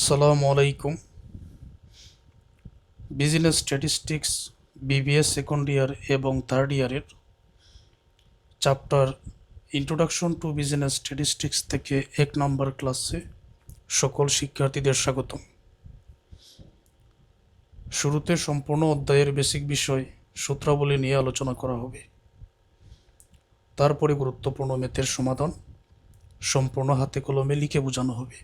সালামু আলাইকুম। Business statistics BBS second year এবং থার্ড ইয়ারের chapter introduction to business statistics থেকে 1 নম্বর ক্লাসে সকল শিক্ষার্থীদের স্বাগতম। শুরুতে সম্পূর্ণ অধ্যায়ের বেসিক বিষয় সূত্রাবলী নিয়ে আলোচনা করা হবে। তারপরে গুরুত্বপূর্ণ ম্যাথের সমাধান সম্পূর্ণ হাতে কলমে লিখে বোঝানো হবে।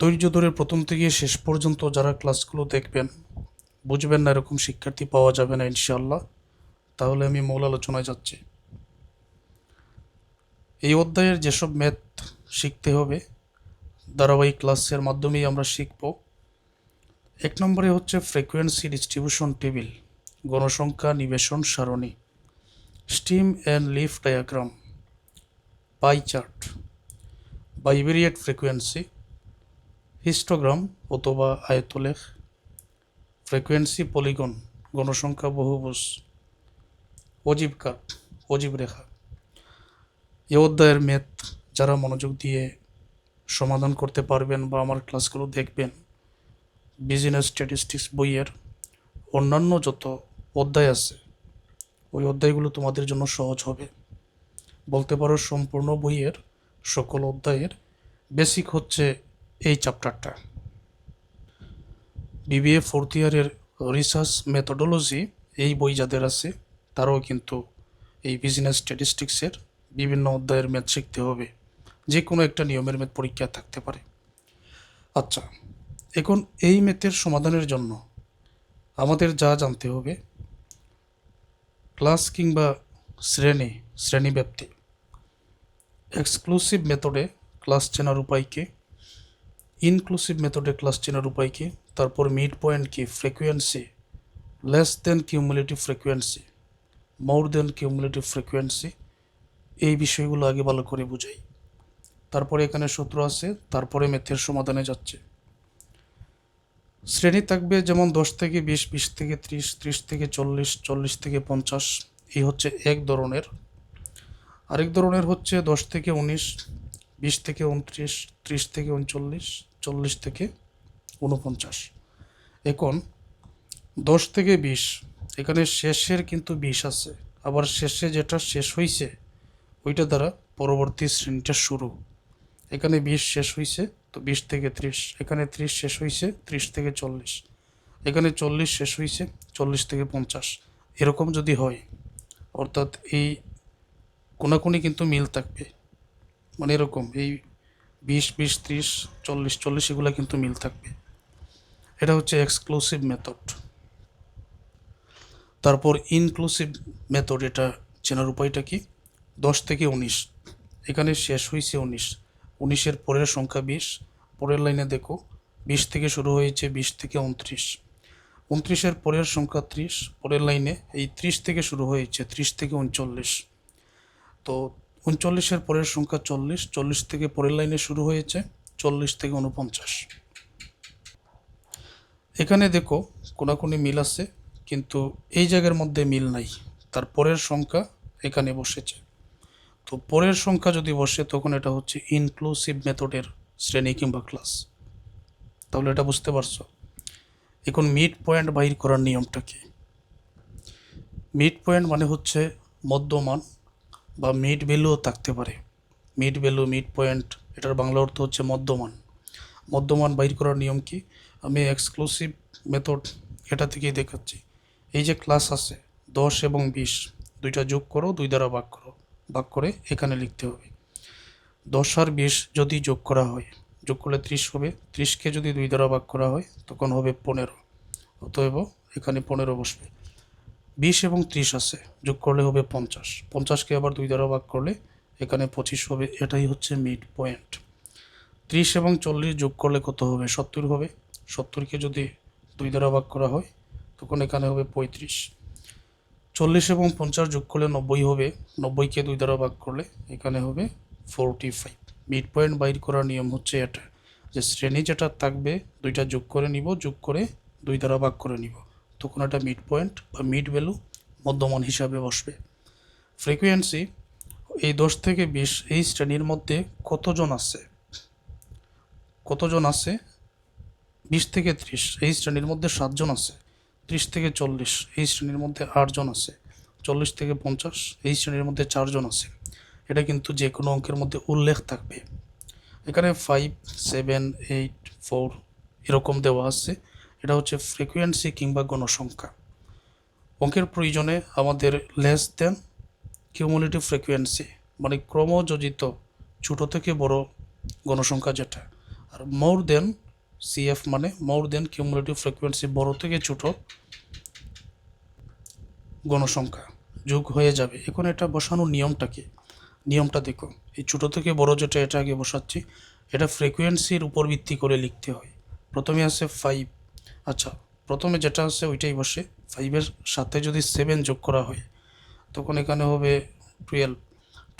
ধৈর্য ধরে প্রথম থেকে শেষ পর্যন্ত যারা ক্লাসগুলো দেখবেন, বুঝবেন না এরকম শিক্ষার্থী পাওয়া যাবে না ইনশাআল্লাহ। তাহলে আমি মূল আলোচনায় যাচ্ছি। এই অধ্যায়ের যেসব ম্যাথ শিখতে হবে ধারাবাহিক ক্লাসের মাধ্যমেই আমরা শিখব। 1 নম্বরে হচ্ছে ফ্রিকোয়েন্সি ডিস্ট্রিবিউশন টেবিল, গণসংখ্যা নিবেশন সারণী, stem and leaf diagram, pie chart, bivariate frequency, histogram অথবা আয়তলেখ, ফ্রিকোয়েন্সি পলিগন, গণসংখ্যা বহুভুজ, অজীব কার্ভ, অজীব রেখা। এ অধ্যায়ের ম্যাথ যারা মনোযোগ দিয়ে সমাধান করতে পারবেন বা আমার ক্লাসগুলো দেখবেন, বিজনেস স্ট্যাটিস্টিক্স বইয়ের অন্যান্য যত অধ্যায় আছে ওই অধ্যায়গুলো তোমাদের জন্য সহজ হবে। বলতে পারো সম্পূর্ণ বইয়ের সকল অধ্যায়ের বেসিক হচ্ছে এই চ্যাপ্টারটা। বিবিএ ফোর্থ ইয়ারের রিসার্চ মেথোডোলজি এই বই যাদের আছে তারাও কিন্তু এই বিজনেস স্ট্যাটিস্টিক্সের বিভিন্ন অধ্যায়ের ম্যাথ শিখতে হবে। যে কোনো একটা নিয়মের ম্যাথ পরীক্ষা থাকতে পারে। আচ্ছা, এখন এই ম্যাথের সমাধানের জন্য আমাদের যা জানতে হবে, ক্লাস কিংবা শ্রেণীব্যাপ্তি, এক্সক্লুসিভ মেথডে ক্লাস চেনার উপায় কি, ইনক্লুসিভ মেথডে ক্লাস চেনার উপায় কি, তারপর মিড পয়েন্ট কি, frequency, less than cumulative frequency, more than cumulative frequency, এই বিষয়গুলো আগে ভালো করে বুঝাই। তারপরে এখানে সূত্র আছে, তারপরে ম্যাথের সমাধানে যাচ্ছে। শ্রেণী থাকবে যেমন 10 থেকে 20, 20 থেকে 30, 30 থেকে 40, 40 থেকে 50, এই হচ্ছে এক ধরনের। আরেক ধরনের হচ্ছে 10 থেকে 19, 20 থেকে 29, 30 থেকে 39, 40 থেকে 49। এখন 10 থেকে 20, এখানে শেষের কিন্তু 20 আছে, আবার শেষে যেটা শেষ হয়েছে ওইটা দ্বারা পরবর্তী শ্রেণীটা শুরু। এখানে 20 শেষ হয়েছে তো 20 থেকে 30, এখানে 30 শেষ হয়েছে 30 থেকে 40, এখানে 40 শেষ হয়েছে 40 থেকে 50। এরকম যদি হয়, অর্থাৎ এই কোনাকুনি কিন্তু মিল থাকবে, মানে এরকম এই 20, 20, 30, 40, 40 এগুলো কিন্তু মিল থাকবে। এটা হচ্ছে এক্সক্লুসিভ মেথড। তারপর ইনক্লুসিভ মেথড, এটা চেনার উপায়টা কি, 10 থেকে 19, এখানে শেষ হয়েছে 19, 19-এর পরের সংখ্যা 20, পরের লাইনে দেখো 20 থেকে শুরু হয়েছে 20 থেকে 29, 29-এর পরের সংখ্যা 30, পরের লাইনে এই 30 থেকে শুরু হয়েছে 30 থেকে 39, তো 39-এর পরের সংখ্যা 40, 40 থেকে পরের লাইনে শুরু হয়েছে 40 থেকে 49। এখানে দেখো কোনাকুনি মিল আছে, কিন্তু এই জায়গার মধ্যে মিল নাই, তার পরের সংখ্যা এখানে বসেছে। তো পরের সংখ্যা যদি বসে তখন এটা হচ্ছে ইনক্লুসিভ মেথডের শ্রেণী কিংবা ক্লাস। তাহলে এটা বুঝতে পারছো। এখন মিড পয়েন্ট বাইর করার নিয়মটা কি? মিড পয়েন্ট মানে হচ্ছে মধ্যমান বা মিড ভ্যালুও থাকতে পারে। মিড ভ্যালু, মিড পয়েন্ট, এটার বাংলা অর্থ হচ্ছে মধ্যমান। মধ্যমান বাইর করার নিয়ম কি? আমি এক্সক্লুসিভ মেথড এটা থেকেই দেখাচ্ছি। এই যে ক্লাস আছে 10 এবং 20, দুইটা যোগ করো, 2 দ্বারা ভাগ করো, ভাগ করে এখানে লিখতে হবে। 10 আর 20 যদি যোগ করা হয়, যোগ করলে 30 হবে, 30-কে যদি 2 দ্বারা ভাগ করা হয় তখন হবে 15, অতএব এখানে 15 বসবে। 20 এবং 30 আছে, যোগ করলে হবে 50, 50-কে আবার 2 দ্বারা ভাগ করলে এখানে 25 হবে। এটাই হচ্ছে মিড পয়েন্ট। 30 এবং 40 যোগ করলে কত হবে? 70 হবে। 70-কে যদি 2 দ্বারা ভাগ করা হয় তখন এখানে হবে 35। 40 এবং 50 যোগ করলে 90 হবে, 90-কে 2 দ্বারা ভাগ করলে এখানে হবে 45। মিড পয়েন্ট বাইর করার নিয়ম হচ্ছে এটা, যে শ্রেণী যেটা থাকবে দুইটা যোগ করে নিব, যোগ করে 2 দ্বারা ভাগ করে নিব, তখন এটা মিড পয়েন্ট বা মিড ভ্যালু মধ্যমান হিসাবে বসবে। ফ্রিকোয়েন্সি, এই 10 থেকে 20 এই শ্রেণীর মধ্যে কতজন আছে কতজন আছে? 20 থেকে 30, এই শ্রেণীর মধ্যে 7 জন আছে। 30 থেকে 40, এই শ্রেণীর মধ্যে 8 জন আছে। 40 থেকে 50, এই শ্রেণীর মধ্যে 4 জন আছে। এটা কিন্তু যে কোনো অঙ্কের মধ্যে উল্লেখ থাকবে। এখানে 5, 7, 8, 4 এরকম দেওয়া আছে। এটা হচ্ছে ফ্রিকোয়েন্সি কিংবা গণসংখ্যা। অঙ্কের প্রয়োজনে আমাদের লেস দেন কিউমুলেটিভ ফ্রিকোয়েন্সি মানে ক্রমযোজিত ছোট থেকে বড় গণসংখ্যা যেটা, আর মোর দেন সিএফ মানে মোর দেন কিউমুলেটিভ ফ্রিকোয়েন্সি বড় থেকে ছোট গণসংখ্যা যোগ হয়ে যাবে। এখন এটা বসানোর নিয়মটা কি? নিয়মটা দেখো, এই ছোট থেকে বড় যেটা এটা আগে বসাচ্ছি। এটা ফ্রিকোয়েন্সির উপর ভিত্তি করে লিখতে হয়। প্রথমে আছে 5, আচ্ছা প্রথমে যেটা আছে ওইটাই বসে। 5-এর সাথে যদি 7 যোগ করা হয় তখন এখানে হবে 12।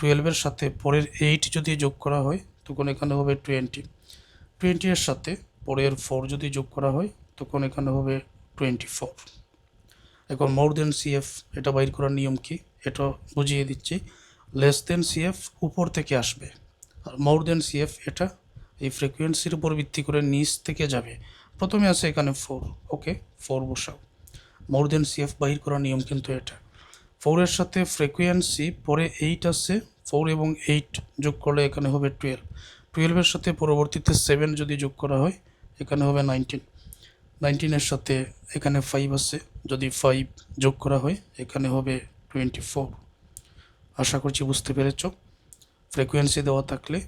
12-এর সাথে পরের 8 যদি যোগ করা হয় তখন এখানে হবে 20। 20-এর সাথে পরের 4 যদি যোগ করা হয় তখন এখানে হবে 24। এখন মোর দেন সিএফ এটা বাইর করার নিয়ম কি এটা বুঝিয়ে দিচ্ছি। লেস দেন সিএফ উপর থেকে আসবে, আর মোর দেন সিএফ এটা এই ফ্রিকোয়েন্সির উপর ভিত্তি করে নিচ থেকে যাবে। প্রথমে আছে এখানে 4, ওকে 4 বসাও। মোর দেন সিএফ বাহির করার নিয়ম কিন্তু এটা। 4-এর সাথে ফ্রিকোয়েন্সি পরে 8 আছে, 4 এবং 8 যোগ করলে এখানে হবে 12। 12-এর সাথে পরবর্তীতে 7 যদি যোগ করা হয় এখানে হবে 19। 19-এর সাথে এখানে 5 আছে, যদি 5 যোগ করা হয় এখানে হবে 24। আশা করছি বুঝতে পেরেছ। ফ্রিকোয়েন্সি দেওয়া থাকলে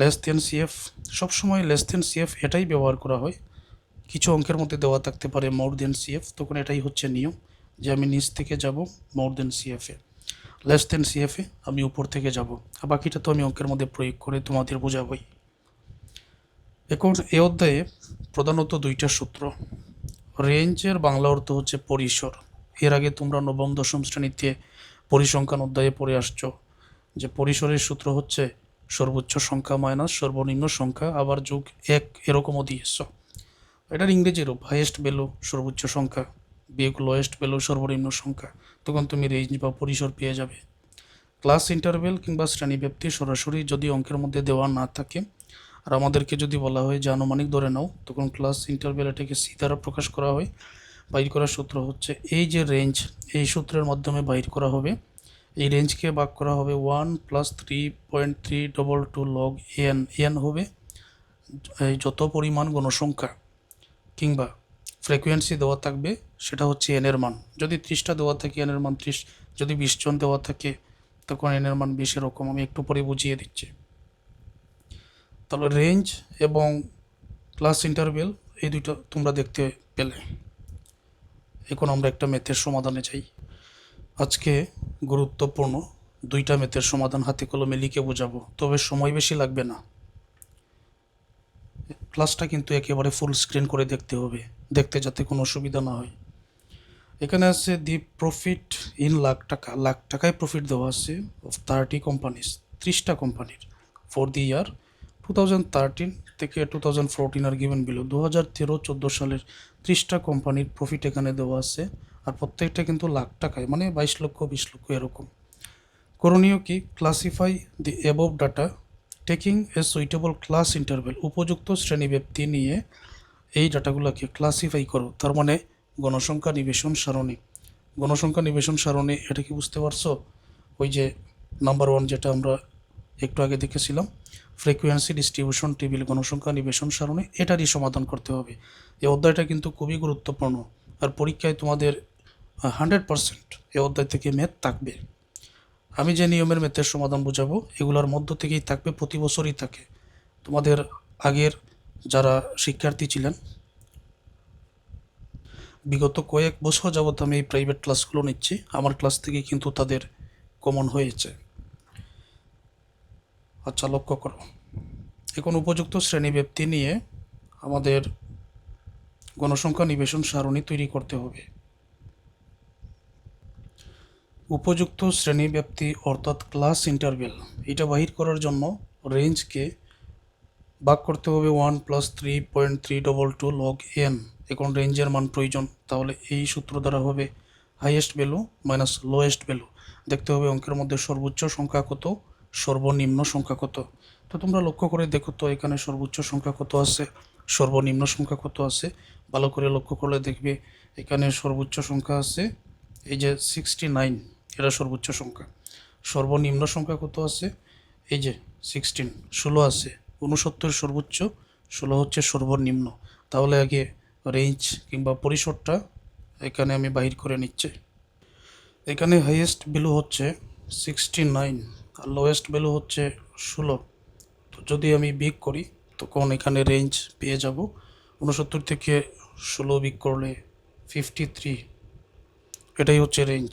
লেস দেন সিএফ, সবসময় লেস দেন সিএফ এটাই ব্যবহার করা হয়। কিছু অঙ্কের মধ্যে দেওয়া থাকতে পারে মোর দেন সিএফ, তখন এটাই হচ্ছে নিয়ম যে আমি নিচ থেকে যাব মোর দেন সিএফে, লেস দেন সিএফে আমি উপর থেকে যাব। আর বাকিটা তো আমি অঙ্কের মধ্যে প্রয়োগ করে তোমাদের বোঝাবই। এখন এ অধ্যায়ে প্রধানত 2টা সূত্র। রেঞ্জের বাংলা অর্থ হচ্ছে পরিসর। এর আগে তোমরা নবম দশম শ্রেণীতে পরিসংখ্যান অধ্যায়ে পড়ে আসছো যে পরিসরের সূত্র হচ্ছে সর্বোচ্চ সংখ্যা মাইনাস সর্বনিম্ন সংখ্যা আবার যোগ 1, এরকমও দিয়েছ। এটার ইংরেজি রূপ হাইয়েস্ট ভ্যালু সর্বোচ্চ সংখ্যা বিয়োগ লোয়েস্ট ভ্যালু সর্বনিম্ন সংখ্যা, তখন তুমি রেঞ্জ বা পরিসর পেয়ে যাবে। ক্লাস ইন্টারভেল কিংবা শ্রেণীব্যাপ্তি সরাসরি যদি অঙ্কের মধ্যে দেওয়া না থাকে আর আমাদেরকে যদি বলা হয় যে আনুমানিক ধরে নাও, তখন ক্লাস ইন্টারভেল এটাকে সি দ্বারা প্রকাশ করা হয়। বাইর করার সূত্র হচ্ছে এই যে রেঞ্জ, এই সূত্রের মাধ্যমে বাইর করা হবে। এই রেঞ্জকে ভাগ করা হবে 1 + 3.322 লগ এন। এন হবে এই যত পরিমাণ গণসংখ্যা কিংবা ফ্রিকোয়েন্সি দেওয়া থাকবে সেটা হচ্ছে এনের মান। যদি 30টা দেওয়া থাকে এনের মান 30, যদি 20 জন দেওয়া থাকে তখন এনের মান 20। এরকম আমি একটু পরে বুঝিয়ে দিচ্ছি। তাহলে রেঞ্জ এবং ক্লাস ইন্টারভেল এই দুটো তোমরা দেখতে পেলে। এখন আমরা একটা ম্যাথের সমাধানে যাই। আজকে গুরুত্বপূর্ণ 2টা ম্যাথের সমাধান হাতে কলমে লিখে বোঝাবো, তবে সময় বেশি লাগবে না। ক্লাসটা কিন্তু একেবারে ফুল স্ক্রিন করে দেখতে হবে, দেখতে যাতে কোনো অসুবিধা না হয়। এখানে আছে দি প্রফিট ইন লাখ টাকা, লাখ টাকায় প্রফিট দেওয়া আছে অফ 30 কোম্পানিজ, 30টা কোম্পানির ফর দি ইয়ার 2013 থেকে 2014 আর গিভেন বিলো। 2013-14 সালের 30টা কোম্পানির প্রফিট এখানে দেওয়া আছে, আর প্রত্যেকটা কিন্তু লাখ টাকায়, মানে 22 লক্ষ 20 লক্ষ এরকম। করণীয় কি? Classify the above data taking a suitable class interval. উপযুক্ত শ্রেণীব্যাপ্তি নিয়ে এই ডাটাগুলোকে ক্লাসিফাই করো, তার মানে গণসংখ্যা নিবেশন সারণী। গণসংখ্যা নিবেশন সারণী এটা কি বুঝতে পারছো? ওই যে নাম্বার 1 যেটা আমরা একটু আগে দেখেছিলাম, ফ্রিকোয়েন্সি ডিস্ট্রিবিউশন টেবিল গণসংখ্যা নিবেশন সারণী, এটারই সমাধান করতে হবে। এই অধ্যায়টা কিন্তু খুবই গুরুত্বপূর্ণ, আর পরীক্ষায় তোমাদের 100% এই অধ্যায় থেকে ম্যাথ থাকবে। আমি যে নিয়মের ম্যাথের সমাধান বোঝাবো এগুলোর মধ্য থেকেই থাকবে, প্রতি বছরই থাকে। তোমাদের আগের যারা শিক্ষার্থী ছিলেন, বিগত কয়েক বছর যাবত আমি এই প্রাইভেট ক্লাসগুলো নিচ্ছি, আমার ক্লাস থেকে কিন্তু তাদের কমন হয়েছে। আচ্ছা লক্ষ্য করো, এখন উপযুক্ত শ্রেণীব্যাপ্তি নিয়ে আমাদের গণসংখ্যা নিবেশন সারণী তৈরি করতে হবে। উপযুক্ত শ্রেণীব্যাপ্তি অর্থাৎ ক্লাস ইন্টারভেল, এটা বাহির করার জন্য রেঞ্জকে ভাগ করতে হবে 1 + 3.322 লগ এন। এখন রেঞ্জের মান প্রয়োজন, তাহলে এই সূত্র দ্বারা হবে highest value minus lowest value. দেখতে হবে অঙ্কের মধ্যে সর্বোচ্চ সংখ্যা কত, সর্বনিম্ন সংখ্যা কত। তো তোমরা লক্ষ্য করে দেখো তো এখানে সর্বোচ্চ সংখ্যা কত আছে, সর্বনিম্ন সংখ্যা কত আছে। ভালো করে লক্ষ্য করলে দেখবে এখানে সর্বোচ্চ সংখ্যা আছে এই যে 69, এটা সর্বোচ্চ সংখ্যা। সর্বনিম্ন সংখ্যা কত আছে, এই যে 16, 16 আছে। 69 সর্বোচ্চ, 16 হচ্ছে সর্বনিম্ন। তাহলে আগে রেঞ্জ কিংবা পরিসরটা এখানে আমি বাহির করে নিচ্ছি। এখানে হাইয়েস্ট ভ্যালু হচ্ছে 69 আর লোয়েস্ট ভ্যালু হচ্ছে 16। তো যদি আমি বিগ করি তখন এখানে রেঞ্জ পেয়ে যাব। 69 থেকে 16 বিগ করলে 53, এটাই হচ্ছে রেঞ্জ।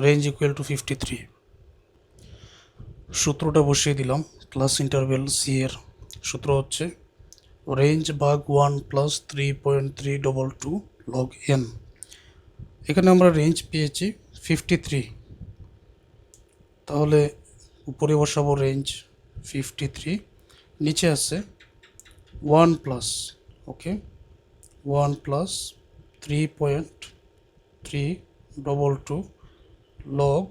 Range equal to 53। সূত্রটা বসিয়ে দিলাম। ক্লাস ইন্টারভেল সি এর সূত্র হচ্ছে রেঞ্জ ভাগ 1 প্লাস 3.322 লগ এন। এখানে আমরা রেঞ্জ পেয়েছি 53, তাহলে উপরে বসাবো রেঞ্জ 53, নিচে আছে 1 প্লাস, ওকে, 1 প্লাস 3.322 লগ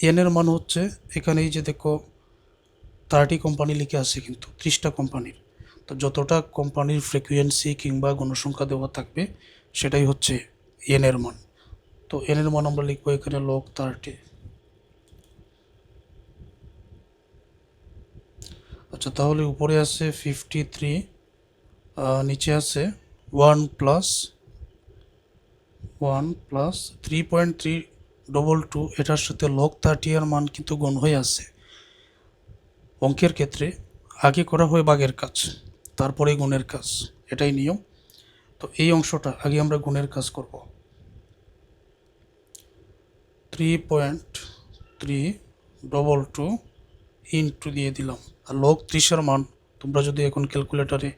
এনের মান হচ্ছে, এখানে এই যে দেখো 30 কোম্পানি লিখে আছে কিন্তু 30টা কোম্পানির। তো যতটা কোম্পানির ফ্রিকোয়েন্সি কিংবা গণসংখ্যা দেওয়া থাকবে সেটাই হচ্ছে এনের মান। তো এনের মান আমরা লিখবো এখানে লগ 30। আচ্ছা, তাহলে উপরে আছে 53, নিচে আছে 1 প্লাস 3.322, এটার সাথে লগ 30 এর মান কিন্তু গুণ হয়ে আছে। অঙ্কের ক্ষেত্রে আগে করা হয় ভাগের কাজ, তারপরে গুণের কাজ, এটাই নিয়ম। তো এই অংশটা আগে আমরা গুণের কাজ করব। 3.322 ইন্টু দিয়ে দিলাম, আর লগ 30 মান তোমরা যদি এখন ক্যালকুলেটারে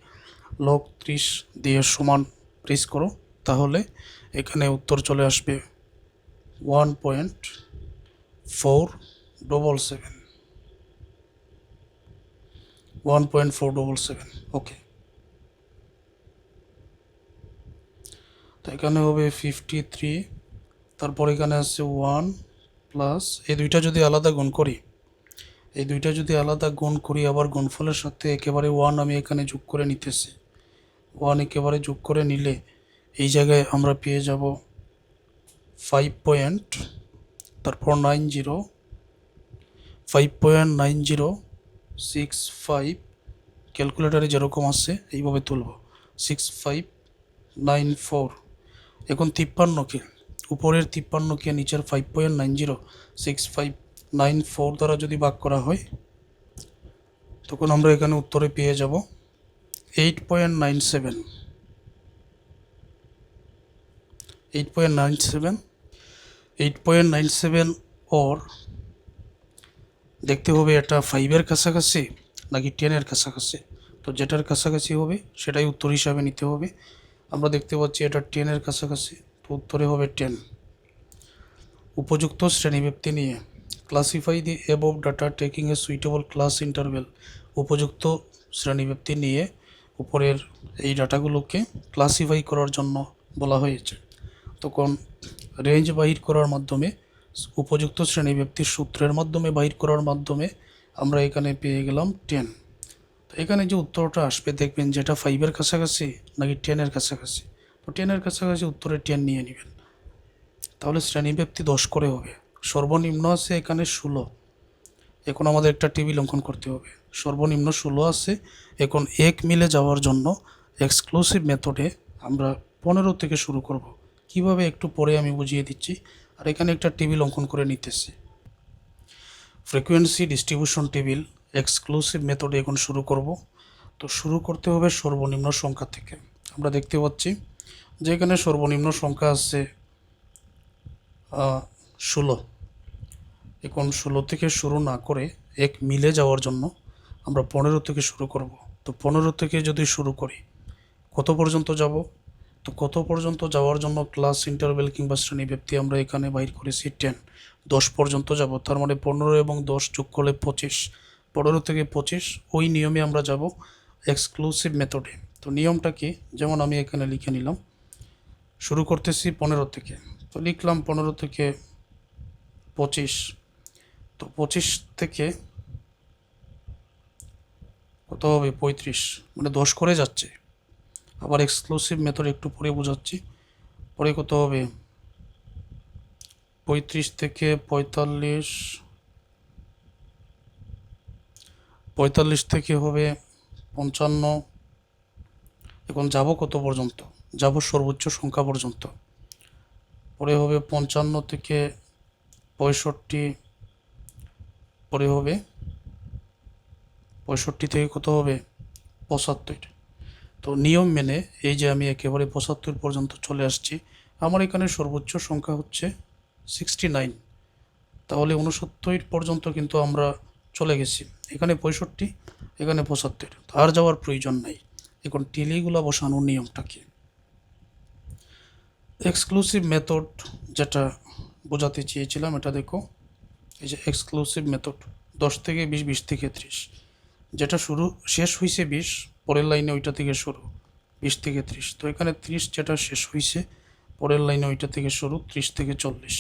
লগ 30 দিয়ে সমান প্রেস করো তাহলে এখানে উত্তর চলে আসবে 1.477, 1.477। ওকে, তো এখানে হবে 53, তারপর এখানে আছে 1 প্লাস, এই দুইটা যদি আলাদা গুণ করি, আবার গুণফলের সাথে একেবারে 1 আমি এখানে যোগ করে নিতেছি। 1 একেবারে যোগ করে নিলে এই জায়গায় আমরা পেয়ে যাব 5.9065, ক্যালকুলেটারে যেরকম আছে এইভাবে তুলব 6594। এখন 53কে, উপরের 53কে নিচের 5.906594 দ্বারা যদি ভাগ করা হয় তখন আমরা এখানে উত্তরে পেয়ে যাব 8.97, 8.97 ওর দেখতে হবে এটা 5-এর কাছাকাছি নাকি 10-এর কাছাকাছি। তো যেটার কাছাকাছি হবে সেটাই উত্তর হিসাবে নিতে হবে। আমরা দেখতে পাচ্ছি এটা 10-এর কাছাকাছি, তো উত্তরে হবে 10। উপযুক্ত শ্রেণীব্যক্তি নিয়ে classify the above data taking a suitable class interval. উপযুক্ত শ্রেণীব্যক্তি নিয়ে উপরের এই ডাটাগুলোকে ক্লাসিফাই করার জন্য বলা হয়েছে। তখন রেঞ্জ বাহির করার মাধ্যমে, উপযুক্ত শ্রেণীব্যক্তির সূত্রের মাধ্যমে বাহির করার মাধ্যমে আমরা এখানে পেয়ে গেলাম 10। তো এখানে যে উত্তরটা আসবে দেখবেন যেটা 5-এর কাছাকাছি নাকি 10-এর কাছাকাছি। তো 10-এর কাছাকাছি উত্তরে 10 নিয়ে নেবেন, তাহলে শ্রেণীব্যক্তি 10 করে হবে। সর্বনিম্ন আছে এখানে 16, এখন আমাদের একটা টেবিল অঙ্কন করতে হবে। সর্বনিম্ন 16 আছে, এখন এক মিলে যাওয়ার জন্য এক্সক্লুসিভ মেথডে আমরা 15 থেকে শুরু করব। কিভাবে একটু পরে আমি বুঝিয়ে দিচ্ছি। আর এখানে একটা টেবিল অঙ্কন করে নিতেছি, ফ্রিকোয়েন্সি ডিস্ট্রিবিউশন টেবিল এক্সক্লুসিভ মেথডে এখন শুরু করব। তো শুরু করতে হবে সর্বনিম্ন সংখ্যা থেকে। আমরা দেখতে পাচ্ছি যে এখানে সর্বনিম্ন সংখ্যা আছে 16। এখন 16 থেকে শুরু না করে এক মিলে যাওয়ার জন্য আমরা 15 থেকে শুরু করব। তো 15 থেকে যদি শুরু করি কত পর্যন্ত যাব, তো কত পর্যন্ত যাওয়ার জন্য ক্লাস ইন্টারভেল কিংবা শ্রেণীব্যক্তি আমরা এখানে বাইর করেছি 10, 10 পর্যন্ত যাব। তার মানে 15 এবং 10 যোগ করলে 25, 15 থেকে 25 ওই নিয়মে আমরা যাব এক্সক্লুসিভ মেথডে। তো নিয়মটা কি, যেমন আমি এখানে লিখে নিলাম, শুরু করতেছি 15 থেকে। তো লিখলাম 15 থেকে 25। তো 25 থেকে কত হবে 35, মানে 10 করে যাচ্ছে। আবার এক্সক্লুসিভ মেথড একটু পরে বোঝাচ্ছি। পরে কত হবে 35 থেকে 45, 45 থেকে হবে 55। এখন যাব কত পর্যন্ত, যাব সর্বোচ্চ সংখ্যা পর্যন্ত। পরে হবে 55 থেকে 65, পরে হবে 65 থেকে কত হবে 75। তো নিয়ম মেনে এই যে আমি একেবারে 75 পর্যন্ত চলে আসছি, আমার এখানে সর্বোচ্চ সংখ্যা হচ্ছে 69। তাহলে 69 পর্যন্ত কিন্তু আমরা চলে গেছি। এখানে 65, এখানে 75, আর যাওয়ার প্রয়োজন নাই। এখন টিলিগুলো বসানোর নিয়মটা কি? এক্সক্লুসিভ মেথড যেটা বোঝাতে চেয়েছিলাম, এটা দেখো, এই যে এক্সক্লুসিভ মেথড 10 থেকে 20, 20 থেকে 30, যেটা শুরু শেষ হয়েছে 20, পরের লাইনে ওইটা থেকে শুরু 20 থেকে 30। তো এখানে 30 যেটা শেষ হয়েছে, পরের লাইনে ওইটা থেকে শুরু 30 থেকে 40।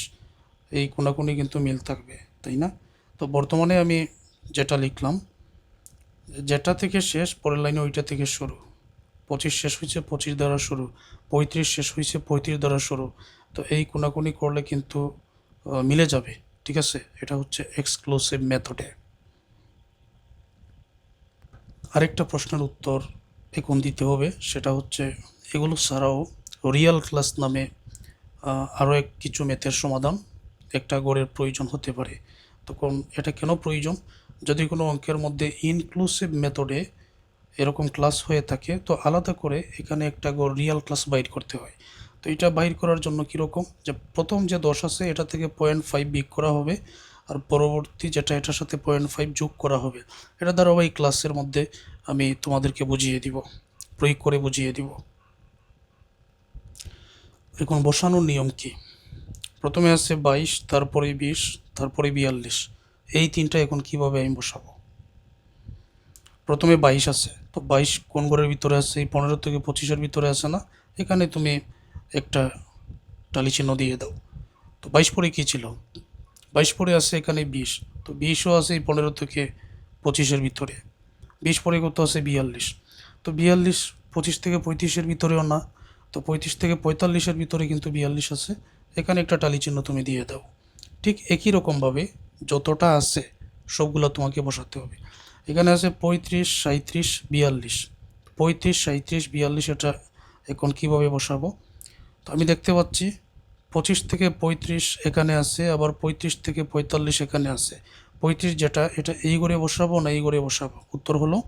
এই কোনাকুনি কিন্তু মিল থাকবে, তাই না? তো বর্তমানে আমি যেটা লিখলাম, যেটা থেকে শেষ পরের লাইনে ওইটা থেকে শুরু, 25 শেষ হয়েছে 25 দ্বারা শুরু, 35 শেষ হয়েছে 35 দ্বারা শুরু। তো এই কোনাকুনি করলে কিন্তু মিলে যাবে, ঠিক আছে? এটা হচ্ছে এক্সক্লুসিভ মেথডে। আরেকটা প্রশ্নের উত্তর এখন দিতে হবে, সেটা হচ্ছে এগুলো ছাড়াও রিয়াল ক্লাস নামে আরও কিছু ম্যাথের সমাধান একটা গড়ের প্রয়োজন হতে পারে। তখন এটা কেন প্রয়োজন? যদি কোনো অঙ্কের মধ্যে ইনক্লুসিভ মেথডে এরকম ক্লাস হয়ে থাকে, তো আলাদা করে এখানে একটা গড় রিয়াল ক্লাস বাইর করতে হয়। তো এটা বাইর করার জন্য কীরকম, যে প্রথম যে 10 আছে এটা থেকে 0.5 বিয়োগ করা হবে, আর পরবর্তী যেটা এটার সাথে 0.5 যোগ করা হবে। এটা দ্বারা ওই ক্লাসের মধ্যে আমি তোমাদেরকে বুঝিয়ে দিব, প্রয়োগ করে বুঝিয়ে দিব। এখন বসানোর নিয়ম কি? প্রথমে আছে 22, তারপরে 20, তারপরে 42। এই তিনটা এখন কিভাবে আমি বসাবো? প্রথমে 22 আছে, তো 22 কোন ঘরের ভিতরে আছে? এই 15 থেকে 25-এর ভিতরে আছে না? এখানে তুমি একটা টালি চিহ্ন দিয়ে দাও। তো 22 পরে কী ছিল? 22 পরে আছে এখানে 20, তো 20ও আছে এই 15 থেকে 25-এর ভিতরে। 20 পরে কত আছে 42, তো 42 25 থেকে 35-এর ভিতরেও না, তো 35 থেকে 45-এর ভিতরে কিন্তু 42 আছে। এখানে একটা টালি চিহ্ন তুমি দিয়ে দাও। ঠিক একই রকমভাবে যতটা আছে সবগুলো তোমাকে বসাতে হবে। এখানে আছে 35, 37, 42। 35, 37, 42 এটা এখন কীভাবে বসাবো? তো আমি দেখতে পাচ্ছি 25 থেকে 35 এখানে আছে, আবার 35 থেকে 45 এখানে আছে। 35 যেটা, এটা এই ঘরে বসাবো না এই ঘরে বসাবো? উত্তর হলো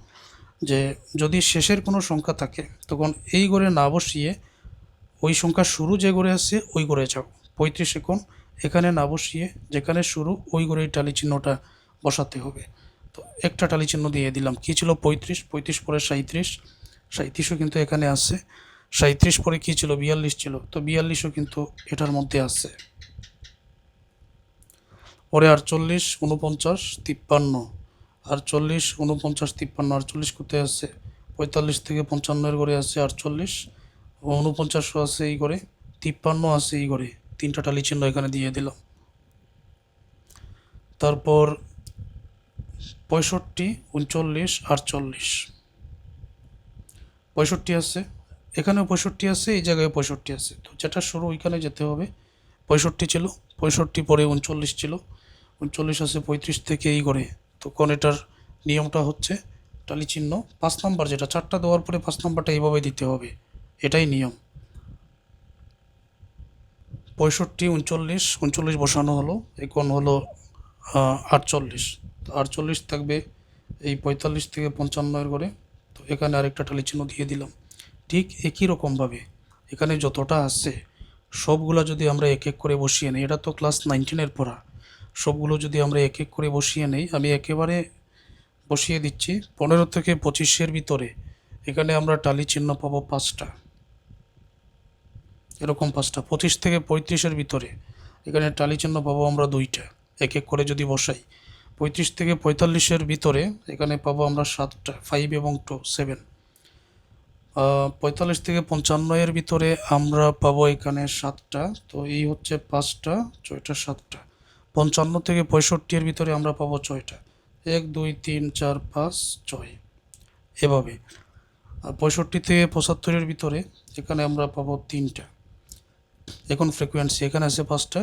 যে যদি শেষের কোনো সংখ্যা থাকে তখন এই ঘরে না বসিয়ে ওই সংখ্যা শুরু যে ঘরে আছে ওই ঘরে যাও। 35 এখন এখানে না বসিয়ে যেখানে শুরু ওই ঘরে টালি চিহ্নটা বসাতে হবে। তো একটা টালি চিহ্ন দিয়ে দিলাম। কী ছিল 35, 35 পরে 37, 37ও কিন্তু এখানে আছে। 37 পরে কী ছিল 42 ছিল, তো 42ও কিন্তু এটার মধ্যে আছে। পরে 48, 49, 53, 48, 49, 53, 48 কোথায় আছে? 45 থেকে 55-এর ঘরে আছে 48, 49ও আছে এই ঘরে, 53 আছে এই ঘরে। তিনটা টালি চিহ্ন এখানে দিয়ে দিলাম। তারপর 65, 39, 48, 65 আছে, এখানেও 65 আছে, এই জায়গায় 65 আছে। তো যেটা শুরু ওইখানে যেতে হবে। 65 ছিল, 65 পরে 39 ছিল, 39 আছে 35 থেকে এই ঘরে। তখন এটার নিয়মটা হচ্ছে টালি চিহ্ন 5 নাম্বার, যেটা 4টা দেওয়ার পরে 5 নাম্বারটা এইভাবে দিতে হবে, এটাই নিয়ম। 65, 39, 39 বসানো হলো। এখন হলো 48, তো 48 থাকবে এই 45 থেকে 55-এর ঘরে। তো এখানে আরেকটা টালি চিহ্ন দিয়ে দিলাম। ঠিক একই রকমভাবে এখানে যতটা আছে সবগুলো যদি আমরা এক এক করে বসিয়ে নিই, এটা তো ক্লাস 19-এর পড়া, সবগুলো যদি আমরা এক এক করে বসিয়ে নিই, আমি একেবারে বসিয়ে দিচ্ছি। 15 থেকে 25-এর ভিতরে এখানে আমরা টালি চিহ্ন পাবো 5টা, এরকম 5টা। 25 থেকে 35-এর ভিতরে এখানে টালি চিহ্ন পাবো আমরা 2টা, এক এক করে যদি বসাই। 35 থেকে 45-এর ভিতরে এখানে পাবো আমরা 7টা, 5 এবং 2, 7। 45 থেকে 55 এর ভিতরে আমরা পাবো এখানে 7টা, তো এই হচ্ছে 5টা, 6টা, 7টা। 55 থেকে 65 এর ভিতরে আমরা পাবো 6টা, 1 2 3 4 5 6 এভাবে। আর 65 থেকে 75 এর ভিতরে এখানে আমরা পাবো 3টা। এখন ফ্রিকোয়েন্সি এখানে আছে 5টা,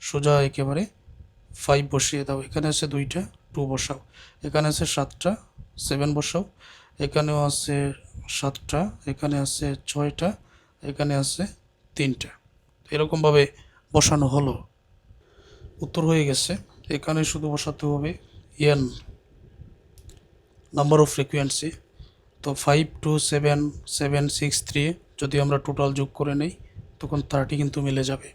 সোজা একেবারে 5 বসিয়ে দাও, এখানে আছে 2টা, 2 বসাও, এখানে আছে 7টা, 7 বসাও, এখানেও আছে 7টা, এখানে আছে 6টা, এখানে আছে 3টা। এরকমভাবে বসানো হলো, উত্তর হয়ে গেছে। এখানে শুধু বসাতে হবে এন, নাম্বার অফ ফ্রিকোয়েন্সি। তো 5 2 7 7 6 3 যদি আমরা টোটাল যোগ করে নেই তখন 30 কিন্তু মিলে যাবে।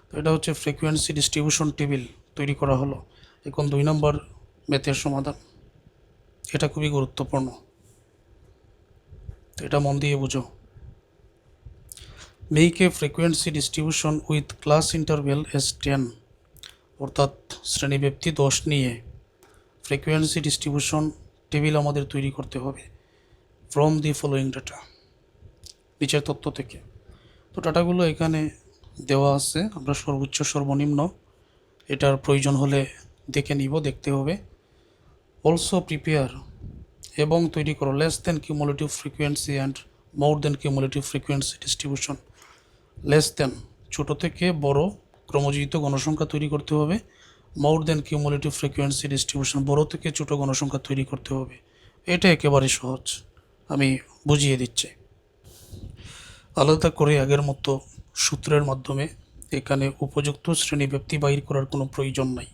তো এটা হচ্ছে ফ্রিকোয়েন্সি ডিস্ট্রিবিউশন টেবিল তৈরি করা হলো। এখন 2 নম্বর ম্যাথের সমাধান, এটা খুবই গুরুত্বপূর্ণ, তো এটা মন দিয়ে বুঝো। Make a frequency distribution with class interval S 10, অর্থাৎ শ্রেণীব্যাপ্তি 10 নিয়ে ফ্রিকোয়েন্সি ডিস্ট্রিবিউশন টেবিল আমাদের তৈরি করতে হবে ফ্রম দি ফলোয়িং ডাটা, নিচের তথ্য থেকে। তো ডাটাগুলো এখানে দেওয়া আছে, আমরা সর্বোচ্চ সর্বনিম্ন এটার প্রয়োজন হলে দেখে নিব, দেখতে হবে। অলসো প্রিপেয়ার, এবং তৈরি করো less than cumulative frequency and more than cumulative frequency distribution. Less than ছোটো থেকে বড় ক্রমজিত গণসংখ্যা তৈরি করতে হবে, more than cumulative frequency distribution বড় থেকে ছোট গণসংখ্যা তৈরি করতে হবে। এটা একেবারে সহজ, আমি বুঝিয়ে দিচ্ছি। আলাদা করে আগের মতো সূত্রের মাধ্যমে এখানে উপযুক্ত শ্রেণীব্যাপ্তি বাহির করার কোনো প্রয়োজন নাই।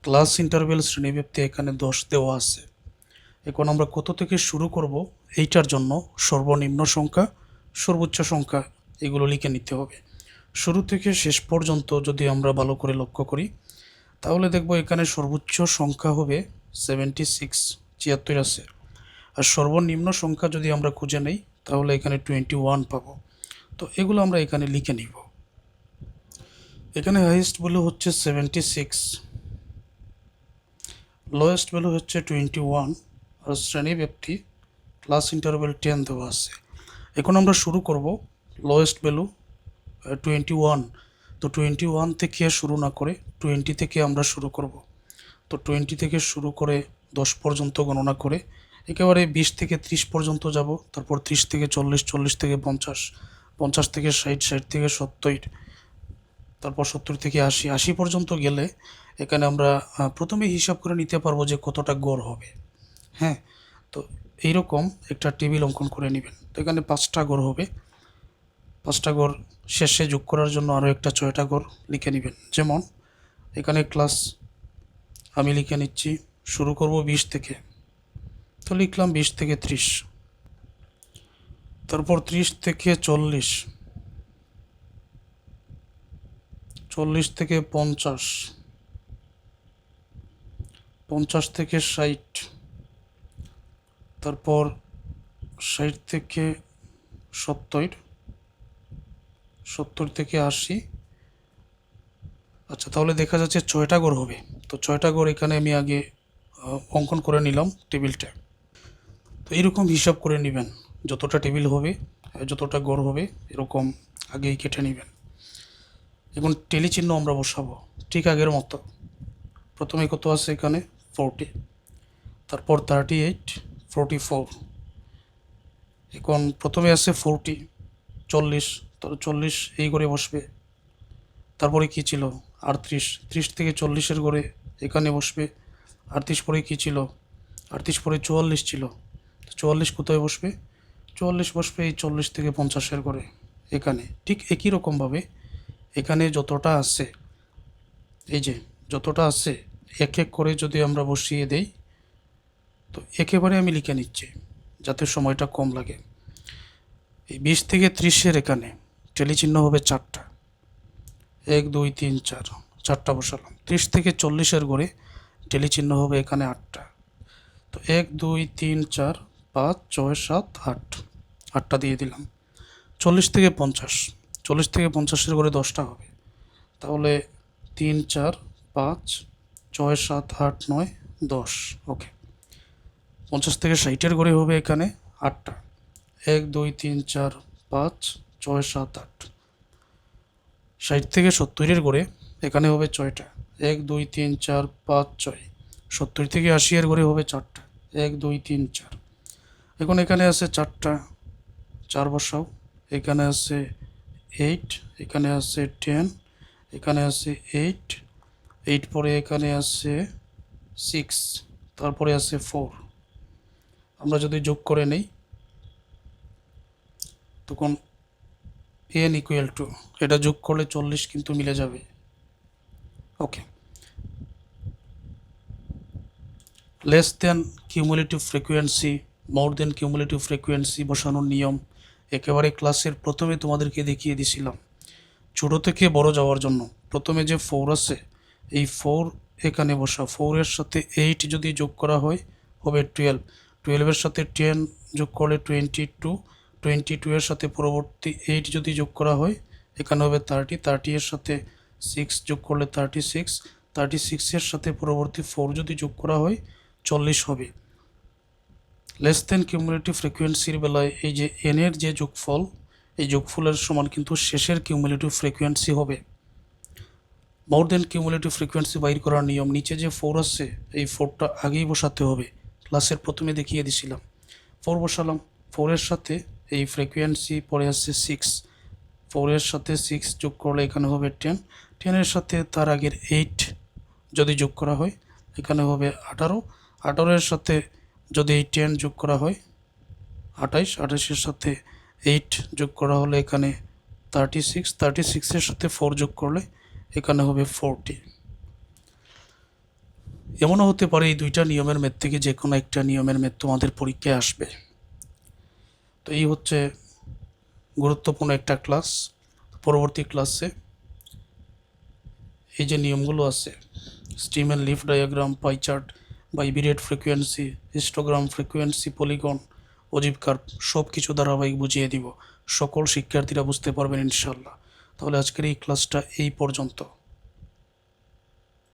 ক্লাস ইন্টারভেল শ্রেণীব্যাপ্তি এখানে 10 দেওয়া আছে। এখন আমরা কত থেকে শুরু করব এইটার জন্য সর্বনিম্ন সংখ্যা, সর্বোচ্চ সংখ্যা এগুলো লিখে নিতে হবে। শুরু থেকে শেষ পর্যন্ত যদি আমরা ভালো করে লক্ষ্য করি তাহলে দেখব এখানে সর্বোচ্চ সংখ্যা হবে 76, 76 আছে। আর সর্বনিম্ন সংখ্যা যদি আমরা খুঁজে নেই তাহলে এখানে 21 পাবো। তো এগুলো আমরা এখানে লিখে নিব। এখানে হাইয়েস্ট ভ্যালু হচ্ছে 76, লোয়েস্ট ভ্যালু হচ্ছে 21, আর শ্রেণীব্যাপ্তি ক্লাস ইন্টারভেল 10 দেওয়া আছে। এখন আমরা শুরু করব লোয়েস্ট ভ্যালু 21, তো 21 থেকে শুরু না করে 20 থেকে আমরা শুরু করব। তো 20 থেকে শুরু করে 10 পর্যন্ত গণনা করে একেবারে 20 থেকে 30 পর্যন্ত যাব, তারপর 30 থেকে 40, 40 থেকে 50, 50 থেকে 60, 60 থেকে 70, তারপর 70 থেকে 80, 80 পর্যন্ত গেলে এখানে আমরা প্রথমেই হিসাব করে নিতে পারবো যে কতটা গড় হবে। হ্যাঁ, তো এইরকম একটা টেবিল অঙ্কন করে নেবেন। তো এখানে 5টা গড় হবে, 5টা গড় শেষে যোগ করার জন্য আরও একটা 6টা গড় লিখে নেবেন। যেমন এখানে ক্লাস আমি লিখে নিচ্ছি, শুরু করব 20 থেকে, তো লিখলাম 20 থেকে 30, তারপর 30 থেকে 40, 40 থেকে 50, 50 থেকে 60, তারপর 60 থেকে 70, 70 থেকে 80। আচ্ছা, তাহলে দেখা যাচ্ছে 6টা গড় হবে। তো 6টা গড় এখানে আমি আগে অঙ্কন করে নিলাম টেবিলটা। তো এরকম হিসাব করে নেবেন, যতটা টেবিল হবে, যতটা গড় হবে এরকম আগেই কেটে নেবেন। এখন টেলি চিহ্ন আমরা বসাবো ঠিক আগের মতো। প্রথমে কত আছে এখানে 40, তারপর 38, 44, এখন প্রথমে আছে 40, 40, তো 40 এই করে বসবে। তারপরে কি ছিল 38, 30 থেকে 40-এর ঘরে এখানে বসবে। 38 পরে কি ছিল 38 পরে 44 ছিল, 44 কোথায় বসবে, 44 বসবে এই 40 থেকে 50-এর ঘরে এখানে। ঠিক একই রকমভাবে এখানে যতটা আছে, এই যে যতটা আছে এক এক করে যদি আমরা বসিয়ে দেই, তো একেবারে আমি লিখে নিচ্ছি যাতে সময়টা কম লাগে। এই 20 থেকে 30-এর এখানে টেলি চিহ্ন হবে 4টা, 1 2 3 4, 4টা বসালাম। 30 থেকে 40-এর ঘরে টেলি চিহ্ন হবে এখানে 8টা, তো 1 2 3 4 5 6 7 8, 8টা দিয়ে দিলাম। 40 থেকে 50, 40 থেকে 50-এর ঘরে 10টা হবে, তাহলে 3 4 5 6 7 8 9 10। ওকে, 50 থেকে 60-এর ঘরে হবে এখানে 8টা, 1 2 3 4 5 6 7 8। 60 থেকে 70-এর ঘরে এখানে হবে 6টা। 1 2 3 4 5 6। 70 থেকে 80-এর ঘরে হবে 4টা। 1 2 3 4। এখন এখানে আছে 4টা, 4 বসাও। এখানে আছে 8, এখানে আছে 10, এখানে আছে 8, 8 পরে এখানে আছে 6, তারপরে আছে 4। আমরা যদি যোগ করে নেই তখন n ইকুয়াল টু, এটা যোগ করলে 40 কিন্তু মিলে যাবে। ওকে, less than cumulative frequency, more than cumulative frequency বসানোর নিয়ম একেবারে ক্লাসের প্রথমে তোমাদেরকে দেখিয়ে দিছিলাম। ছোট থেকে বড় যাওয়ার জন্য প্রথমে যে 4 আছে, এই 4 এখানে বসা। 4-এর সাথে 8 যদি যোগ করা হয় হবে 12, 12-এর সাথে 10 যোগ করলে 22, 22-এর সাথে পরবর্তী 8 যদি যোগ করা হয় এখানে হবে 30, 30-এর সাথে 6 যোগ করলে 36, 36-এর সাথে পরবর্তী 4 যদি যোগ করা হয় 40 হবে। লেস দেন কিউমুলেটিভ ফ্রিকোয়েন্সির বেলায় এই যে n এর যে যোগফল, এই যোগফলের সমান কিন্তু শেষের কিউমুলেটিভ ফ্রিকোয়েন্সি হবে। মোর দেন কিউমুলেটিভ ফ্রিকোয়েন্সি বাইর করার নিয়ম, নিচে যে 4 আছে এই 4টা আগেই বসাতে হবে। ক্লাসের প্রথমে দেখিয়ে দিছিলাম। 4 বসালাম, 4-এর সাথে এই ফ্রিকোয়েন্সি পরে আছে 6, 4-এর সাথে 6 যোগ করলে এখানে হবে 10, 10-এর সাথে তার আগের 8 যদি যোগ করা হয় এখানে হবে 18, 18-এর সাথে যদি এই 10 যোগ করা হয় 28, 28-এর সাথে 8 যোগ করা হলে এখানে 36, 36-এর সাথে 4 যোগ করলে এখানে হবে 40। এমনও হতে পারে এই দুইটা নিয়মের ম্যাথ থেকে যে কোনো একটা নিয়মের ম্যাথ তোমাদের পরীক্ষায় আসবে। তো এই হচ্ছে গুরুত্বপূর্ণ একটা ক্লাস। পরবর্তী ক্লাসে এই যে নিয়মগুলো আছে, স্টিমের leaf diagram, pie chart, bivariate frequency, histogram frequency, polygon, অজিব কার্ভ, সব কিছু ধারাবাহিক বুঝিয়ে দিব। সকল শিক্ষার্থীরা বুঝতে পারবেন ইনশাল্লাহ। তাহলে আজকের এই ক্লাসটা এই পর্যন্ত।